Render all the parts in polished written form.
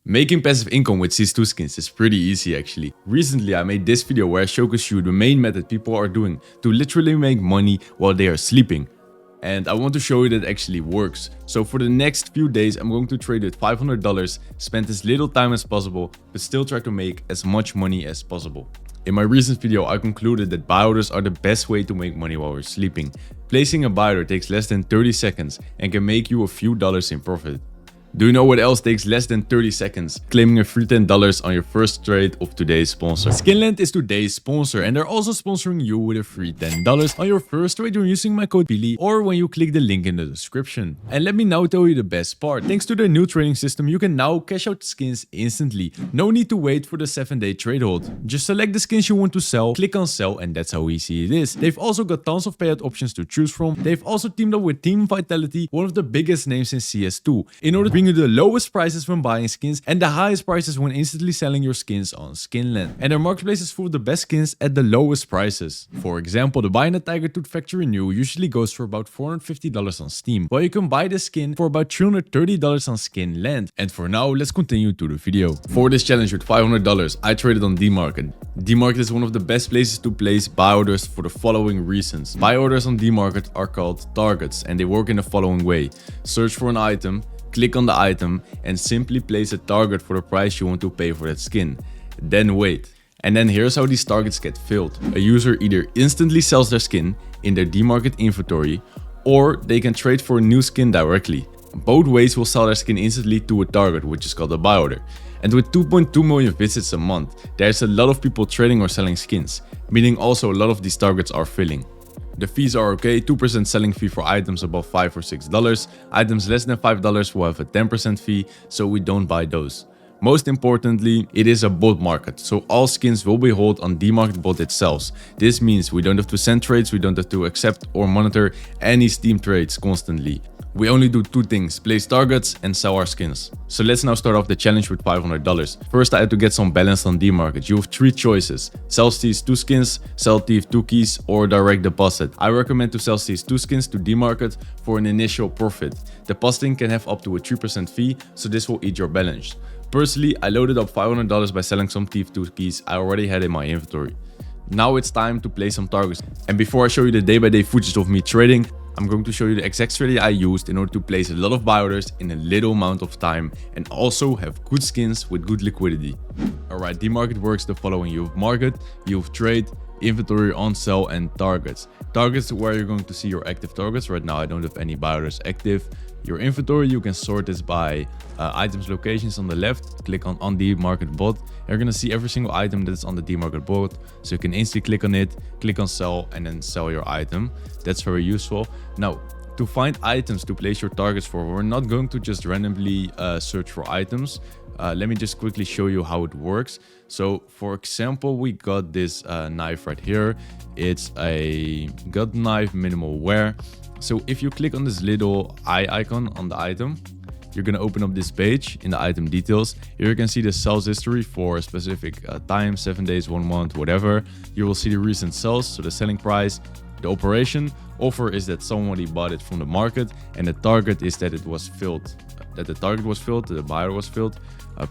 Making passive income with CS2 skins is pretty easy actually. Recently I made this video where I showcase you the main method people are doing to literally make money while they are sleeping. And I want to show you that it actually works. So for the next few days I'm going to trade with $500, spend as little time as possible, but still try to make as much money as possible. In my recent video I concluded that buy orders are the best way to make money while we're sleeping. Placing a buy order takes less than 30 seconds and can make you a few dollars in profit. Do you know what else takes less than 30 seconds? Claiming a free $10 on your first trade of today's sponsor. Skinland is today's sponsor and they're also sponsoring you with a free $10 on your first trade when using my code Billy or when you click the link in the description. And let me now tell you the best part. Thanks to their new trading system, you can now cash out skins instantly. No need to wait for the 7-day trade hold. Just select the skins you want to sell, click on sell, and that's how easy it is. They've also got tons of payout options to choose from. They've also teamed up with Team Vitality, one of the biggest names in CS2, in order to bring you the lowest prices when buying skins and the highest prices when instantly selling your skins on Skinland. And their marketplace is full of the best skins at the lowest prices. For example, the buy in a Tiger Tooth Factory New usually goes for about $450 on Steam, while you can buy the skin for about $330 on Skinland. And for now, let's continue to the video. For this challenge with $500, I traded on DMarket. DMarket is one of the best places to place buy orders for the following reasons. Buy orders on DMarket are called targets and they work in the following way. Search for an item, click on the item and simply place a target for the price you want to pay for that skin. Then wait. And then here's how these targets get filled. A user either instantly sells their skin in their DMarket inventory or they can trade for a new skin directly. Both ways will sell their skin instantly to a target, which is called a buy order. And with 2.2 million visits a month, there's a lot of people trading or selling skins, meaning also a lot of these targets are filling. The fees are okay, 2% selling fee for items above $5 or $6. Items less than $5 will have a 10% fee, so we don't buy those. Most importantly, it is a bot market, so all skins will be held on DMarket bot itself. This means we don't have to send trades, we don't have to accept or monitor any Steam trades constantly. We only do two things, place targets and sell our skins. So let's now start off the challenge with $500. First I had to get some balance on DMarket. You have three choices, sell CS2 skins, sell TF2 keys or direct deposit. I recommend to sell CS2 skins to DMarket for an initial profit. Depositing can have up to a 3% fee, so this will eat your balance. Personally, I loaded up $500 by selling some TF2 keys I already had in my inventory. Now it's time to place some targets. And before I show you the day-by-day footage of me trading, I'm going to show you the exact strategy I used in order to place a lot of buy orders in a little amount of time and also have good skins with good liquidity. Alright, DMarket works the following. You have market, you have trade, inventory, on sell and targets. Targets where you're going to see your active targets. Right now I don't have any buy orders active. Your inventory, you can sort this by items locations on the left. Click on DMarket bot. You're gonna see every single item that's on the DMarket bot, so you can instantly click on it, click on sell, and then sell your item. That's very useful. Now, to find items to place your targets for, we're not going to just randomly search for items. Let me just quickly show you how it works. So for example, we got this knife right here. It's a gut knife, minimal wear. So if you click on this little eye icon on the item, you're going to open up this page in the item details. Here you can see the sales history for a specific time, 7 days, 1 month, whatever. You will see the recent sales, so the selling price, the operation. Offer is that somebody bought it from the market, and the target is that it was filled. That the target was filled, the buyer was filled.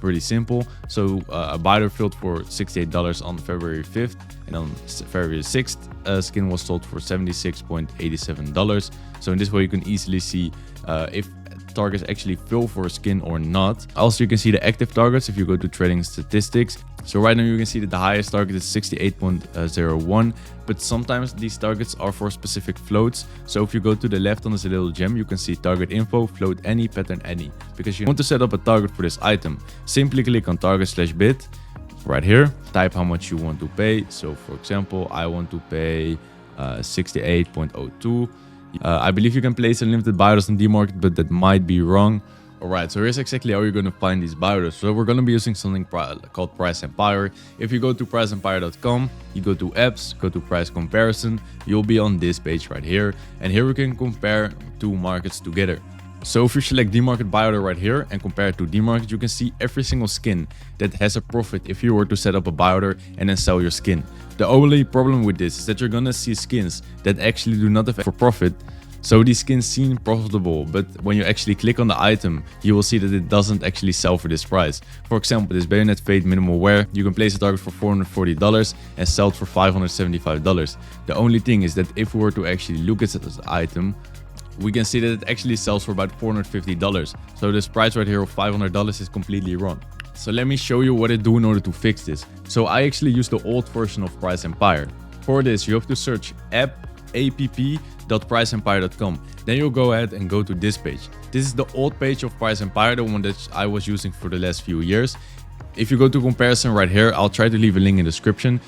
Pretty simple. So a buyer filled for $68 on February 5th, and on February 6th, skin was sold for $76.87. So in this way, you can easily see if targets actually fill for a skin or not. Also, you can see the active targets if you go to trading statistics. So right now you can see that the highest target is 68.01, but sometimes these targets are for specific floats. So if you go to the left on this little gem, you can see target info, float any, pattern any. Because you want to set up a target for this item, simply click on target/bid right here, type how much you want to pay. So for example, I want to pay 68.02. I believe you can place unlimited buy orders on DMarket, but that might be wrong. Alright, so here's exactly how you're going to find these buy orders. So we're going to be using something called Price Empire. If you go to priceempire.com, you go to apps, go to price comparison, you'll be on this page right here. And here we can compare two markets together. So if you select DMarket buy order right here and compare it to DMarket, you can see every single skin that has a profit if you were to set up a buy order and then sell your skin. The only problem with this is that you're gonna see skins that actually do not have for profit So these skins seem profitable, but when you actually click on the item, you will see that it doesn't actually sell for this price. For example, this Bayonet Fade minimal wear, you can place a target for $440 and sell it for $575. The only thing is that if we were to actually look at this item, we can see that it actually sells for about $450. So this price right here of $500 is completely wrong. So let me show you what I do in order to fix this. So I actually use the old version of Price Empire. For this, you have to search app.priceempire.com. Then you'll go ahead and go to this page. This is the old page of Price Empire, the one that I was using for the last few years. If you go to comparison right here, I'll try to leave a link in the description.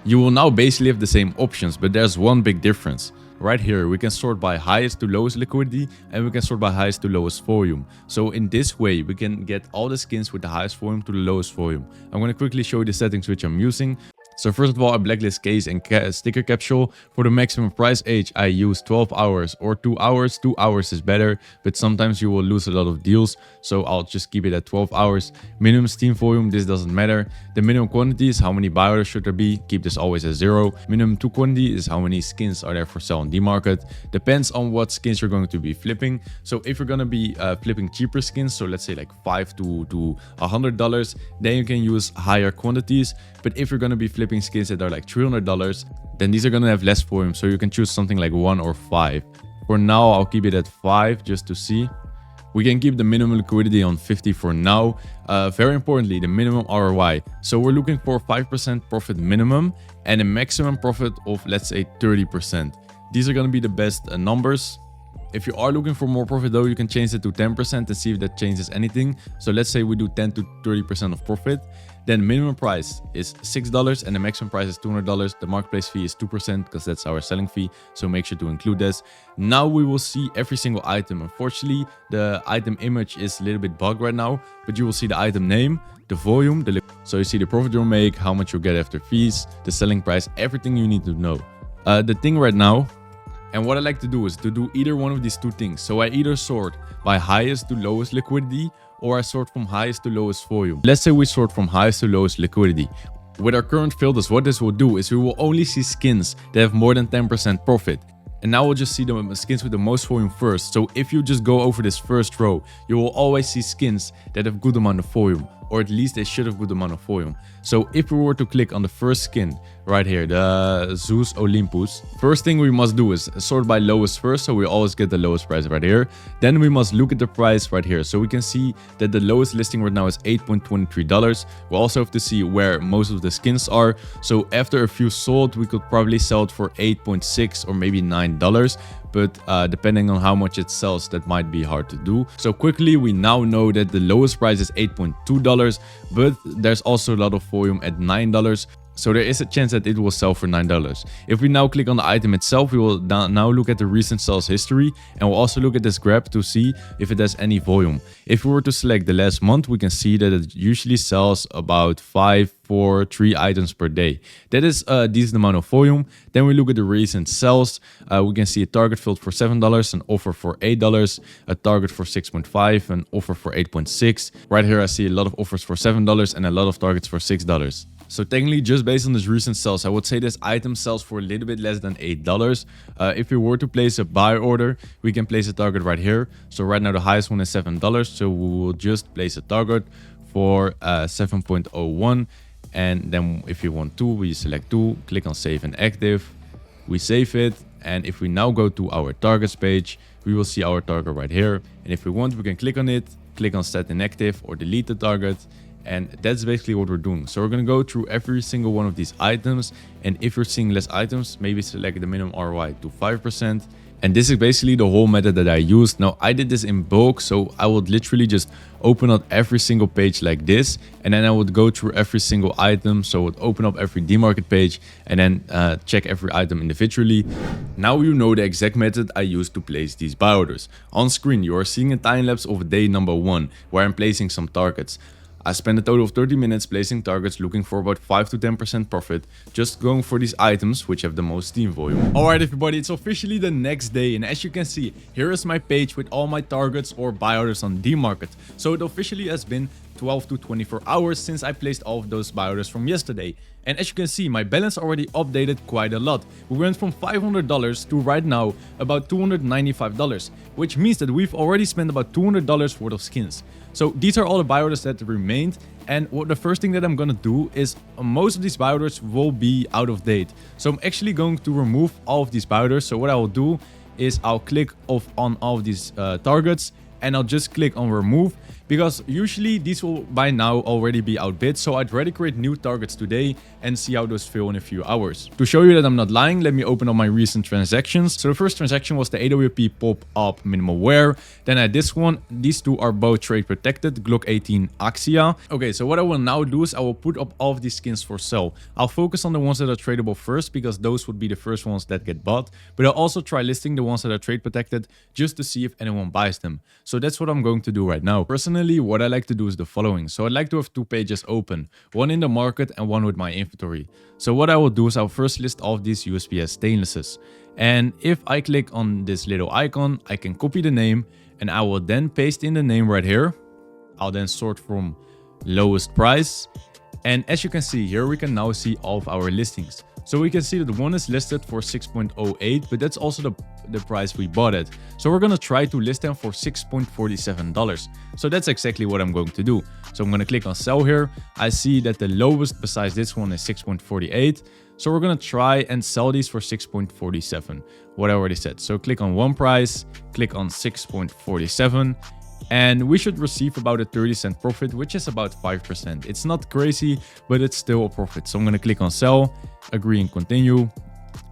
You will now basically have the same options, but there's one big difference. Right here, we can sort by highest to lowest liquidity, and we can sort by highest to lowest volume. So in this way, we can get all the skins with the highest volume to the lowest volume. I'm going to quickly show you the settings which I'm using. So first of all, I blacklist case and sticker capsule. For the maximum price age, I use 12 hours or 2 hours. 2 hours is better, but sometimes you will lose a lot of deals. So I'll just keep it at 12 hours. Minimum Steam volume, this doesn't matter. The minimum quantity is how many buy orders should there be. Keep this always at 0. Minimum 2 quantity is how many skins are there for sale on DMarket. Depends on what skins you're going to be flipping. So if you're going to be flipping cheaper skins, so let's say like $5 to $100, then you can use higher quantities. But if you're going to be flipping skins that are like $300, then these are going to have less volume. So you can choose something like 1 or 5. For now, I'll keep it at 5 just to see. We can keep the minimum liquidity on 50 for now. Very importantly, the minimum ROI. So we're looking for 5% profit minimum and a maximum profit of, let's say, 30%. These are going to be the best numbers. If you are looking for more profit though, you can change it to 10% and see if that changes anything. So let's say we do 10 to 30% of profit. Then minimum price is $6 and the maximum price is $200. The marketplace fee is 2% because that's our selling fee. So make sure to include this. Now we will see every single item. Unfortunately, the item image is a little bit bugged right now, but you will see the item name, the volume, so you see the profit you'll make, how much you'll get after fees, the selling price, everything you need to know. The thing right now, and what I like to do is to do either one of these two things. So I either sort by highest to lowest liquidity, or I sort from highest to lowest volume. Let's say we sort from highest to lowest liquidity. With our current filters, what this will do is we will only see skins that have more than 10% profit. And now we'll just see the skins with the most volume first. So if you just go over this first row, you will always see skins that have good amount of volume, or at least they should have good amount of volume. So if we were to click on the first skin right here, the Zeus Olympus, first thing we must do is sort by lowest first, so we always get the lowest price right here. Then we must look at the price right here. So we can see that the lowest listing right now is $8.23. We also have to see where most of the skins are. So after a few sold, we could probably sell it for $8.6 or maybe $9. But depending on how much it sells, that might be hard to do. So quickly, we now know that the lowest price is $8.2, but there's also a lot of volume at $9. So there is a chance that it will sell for $9. If we now click on the item itself, we will now look at the recent sales history, and we'll also look at this graph to see if it has any volume. If we were to select the last month, we can see that it usually sells about 5, 4, 3 items per day. That is a decent amount of volume. Then we look at the recent sales. We can see a target filled for $7, an offer for $8, a target for 6.5, an offer for 8.6. Right here, I see a lot of offers for $7 and a lot of targets for $6. So technically, just based on this recent sales, I would say this item sells for a little bit less than $8. If we were to place a buy order, we can place a target right here. So right now the highest one is $7. So we will just place a target for 7.01. And then if you want 2, we select 2, click on save and active. We save it. And if we now go to our targets page, we will see our target right here. And if we want, we can click on it, click on set inactive or delete the target. And that's basically what we're doing. So we're going to go through every single one of these items. And if you're seeing less items, maybe select the minimum ROI to 5%. And this is basically the whole method that I used. Now, I did this in bulk, so I would literally just open up every single page like this. And then I would go through every single item. So I would open up every DMarket page and then check every item individually. Now you know the exact method I used to place these buy orders. On screen, you are seeing a time lapse of day number 1, where I'm placing some targets. I spent a total of 30 minutes placing targets, looking for about 5 to 10% profit, just going for these items which have the most Steam volume. Alright everybody, it's officially the next day, and as you can see, here is my page with all my targets or buy orders on DMarket. So it officially has been 12 to 24 hours since I placed all of those buy orders from yesterday. And as you can see, my balance already updated quite a lot. We went from $500 to right now about $295, which means that we've already spent about $200 worth of skins. So these are all the buy orders that remained. And the first thing that I'm gonna do is most of these buy orders will be out of date. So I'm actually going to remove all of these buy orders. So what I will do is I'll click off on all of these targets, and I'll just click on remove, because usually these will by now already be outbid. So I'd rather create new targets today and see how those feel in a few hours. To show you that I'm not lying, let me open up my recent transactions. So the first transaction was the AWP pop-up minimal wear. Then I had this one. These two are both trade protected, Glock 18 Axia. Okay, so what I will now do is I will put up all of these skins for sale. I'll focus on the ones that are tradable first, because those would be the first ones that get bought. But I'll also try listing the ones that are trade protected just to see if anyone buys them. So that's what I'm going to do right now. Personally, what I like to do is the following. So I'd like to have two pages open, one in the market and one with my inventory. So what I will do is I'll first list all of these USPS stainlesses. And if I click on this little icon, I can copy the name, and I will then paste in the name right here. I'll then sort from lowest price. And as you can see here, we can now see all of our listings. So we can see that one is listed for 6.08, but that's also the price we bought it. So we're going to try to list them for $6.47. So that's exactly what I'm going to do. So I'm going to click on sell here. I see that the lowest besides this one is 6.48. So we're going to try and sell these for 6.47, what I already said. So click on one price, click on 6.47. And we should receive about a 30-cent profit, which is about 5%. It's not crazy, but it's still a profit. So I'm going to click on sell, agree and continue.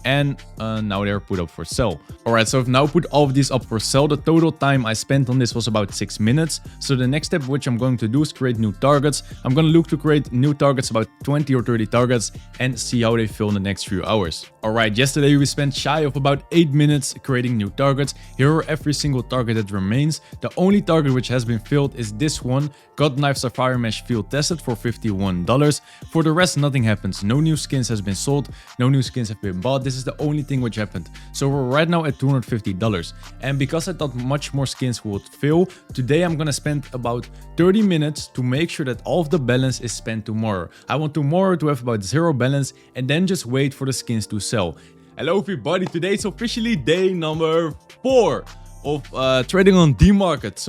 And now they're put up for sale. Alright, so I've now put all of these up for sale. The total time I spent on this was about 6 minutes. So the next step which I'm going to do is create new targets. I'm going to look to create new targets, about 20 or 30 targets, and see how they feel in the next few hours. Alright, yesterday we spent shy of about 8 minutes creating new targets. Here are every single target that remains. The only target which has been filled is this one, God Knife Sapphire Mesh Field Tested for $51. For the rest, nothing happens. No new skins has been sold, no new skins have been bought. This is the only thing which happened. So we're right now at $250. And because I thought much more skins would fill, today I'm gonna spend about 30 minutes to make sure that all of the balance is spent tomorrow. I want tomorrow to have about 0 balance and then just wait for the skins to sell. Hello everybody, today is officially day number 4 of trading on DMarket.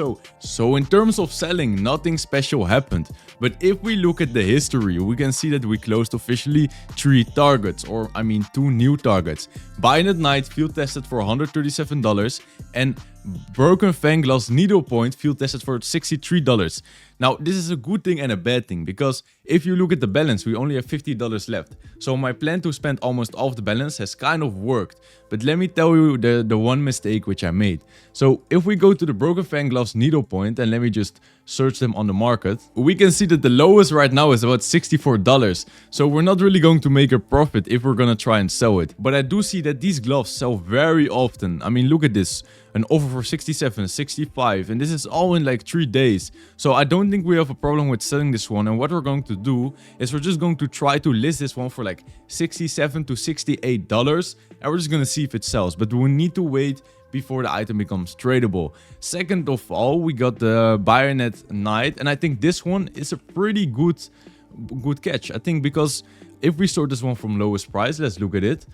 So in terms of selling, nothing special happened. But if we look at the history, we can see that we closed officially 3 targets, or I mean 2 new targets. Buying at Night field tested for $137 and Broken Fang Glass Needle Point field tested for $63. Now, this is a good thing and a bad thing, because if you look at the balance, we only have $50 left. So my plan to spend almost all of the balance has kind of worked. But let me tell you the one mistake which I made. So if we go to the Broken Fang Glass Needle Point and let me just search them on the market, we can see that the lowest right now is about $64. So we're not really going to make a profit if we're gonna try and sell it. But I do see that these gloves sell very often. I mean, look at this. An offer for 67, 65, and this is all in like 3 days. So I don't think we have a problem with selling this one. And what we're going to do is we're just going to try to list this one for like $67 to $68, and we're just gonna see if it sells. But we need to wait before the item becomes tradable. Second of all, we got the Bayonet Knight, and I think this one is a pretty good catch. I think because if we sort this one from lowest price, let's look at it.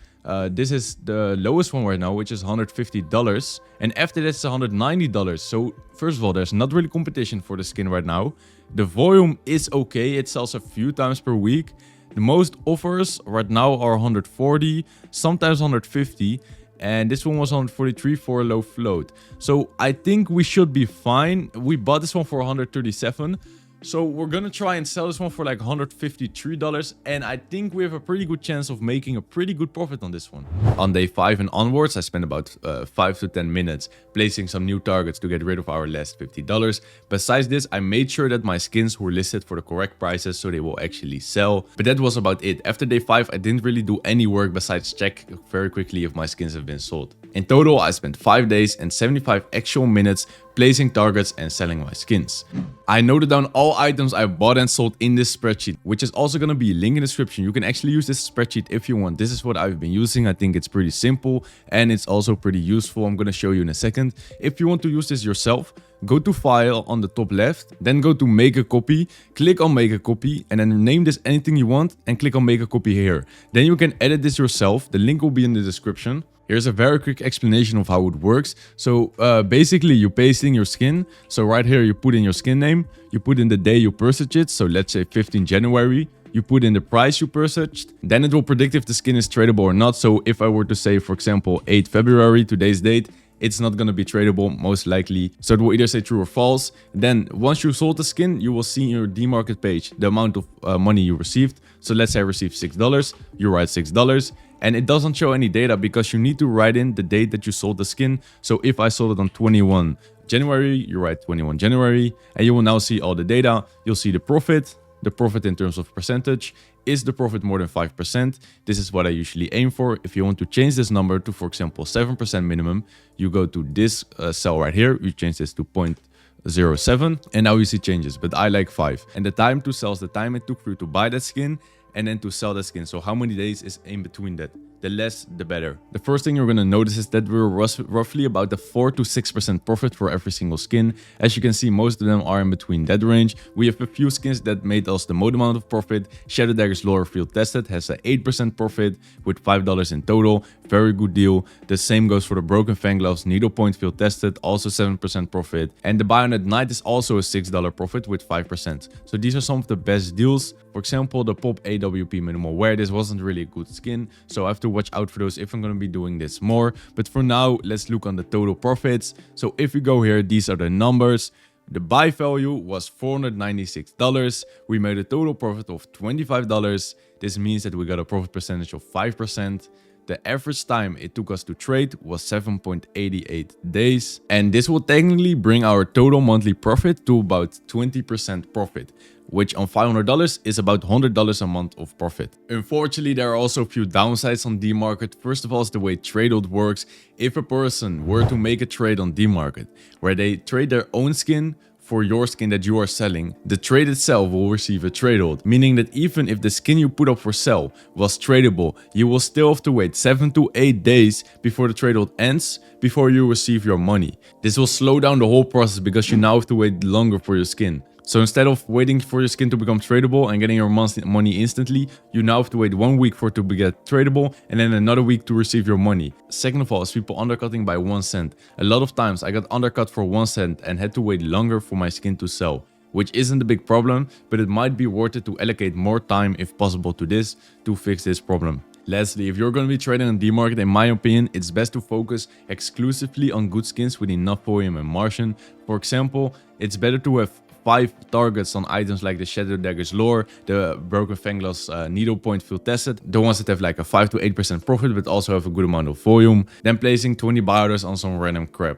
This is the lowest one right now, which is $150. And after that, it's $190. So first of all, there's not really competition for the skin right now. The volume is okay. It sells a few times per week. The most offers right now are 140, sometimes 150. And this one was 143 for a low float. So I think we should be fine. We bought this one for 137. So we're gonna try and sell this one for like $153, and I think we have a pretty good chance of making a pretty good profit on this one. On day 5 and onwards, I spent about 5 to 10 minutes placing some new targets to get rid of our last $50. Besides this, I made sure that my skins were listed for the correct prices so they will actually sell. But that was about it. After day 5, I didn't really do any work besides check very quickly if my skins have been sold. In total, I spent 5 days and 75 actual minutes placing targets and selling my skins. I noted down all items I bought and sold in this spreadsheet, which is also going to be linked in the description. You can actually use this spreadsheet if you want. This is what I've been using. I think it's pretty simple and it's also pretty useful. I'm going to show you in a second. If you want to use this yourself, go to File on the top left, then go to Make a Copy, click on Make a Copy, and then name this anything you want and click on Make a Copy here. Then you can edit this yourself. The link will be in the description. Here's a very quick explanation of how it works. So basically you paste in your skin. So right here you put in your skin name, you put in the day you purchased it. So let's say 15 January. You put in the price you purchased, then it will predict if the skin is tradable or not. So if I were to say, for example, 8 February, today's date, it's not going to be tradable, most likely. So it will either say true or false. Then once you sold the skin, you will see in your DMarket page the amount of money you received. So let's say I received $6, you write $6. And it doesn't show any data because you need to write in the date that you sold the skin. So if I sold it on 21 January, you write 21 January, and you will now see all the data. You'll see the profit. The profit in terms of percentage. Is the profit more than 5%? This is what I usually aim for. If you want to change this number to, for example, 7% minimum, you go to this cell right here. You change this to 0.07 and now you see changes, but I like 5. And the time to sell is the time it took for you to buy that skin and then to sell that skin. So how many days is in between that? The less, the better. The first thing you're going to notice is that we're roughly about the 4 to 6% profit for every single skin. As you can see, most of them are in between that range. We have a few skins that made us the most amount of profit. Shadow Dagger's Lore Field Tested has an 8% profit with $5 in total. Very good deal. The same goes for the Broken Fangloves Needlepoint Field Tested, also 7% profit. And the Bayonet Knight is also a $6 profit with 5%. So these are some of the best deals. For example, the Pop AWP Minimal Wear. This wasn't really a good skin, so I have to watch out for those if I'm going to be doing this more. But for now, let's look on the total profits. So if we go here, these are the numbers. The buy value was $496. We made a total profit of $25. This means that we got a profit percentage of 5%. The average time it took us to trade was 7.88 days. And this will technically bring our total monthly profit to about 20% profit, which on $500 is about $100 a month of profit. Unfortunately, there are also a few downsides on DMarket. First of all, is the way TradeOut works. If a person were to make a trade on DMarket where they trade their own skin for your skin that you are selling, the trade itself will receive a tradeout, meaning that even if the skin you put up for sale was tradable, you will still have to wait 7 to 8 days before the tradeout ends before you receive your money. This will slow down the whole process because you now have to wait longer for your skin. So instead of waiting for your skin to become tradable and getting your money instantly, you now have to wait 1 week for it to get tradable and then another week to receive your money. Second of all, is people undercutting by 1 cent. A lot of times I got undercut for 1 cent and had to wait longer for my skin to sell, which isn't a big problem, but it might be worth it to allocate more time if possible to this to fix this problem. Lastly, if you're going to be trading on DMarket, in my opinion, it's best to focus exclusively on good skins with enough volume and margin. For example, it's better to have 5 targets on items like the Shadow Dagger's Lore, the Broken Fangloves Needlepoint Field Tested, the ones that have like a 5 to 8% profit but also have a good amount of volume, then placing 20 buy orders on some random crap.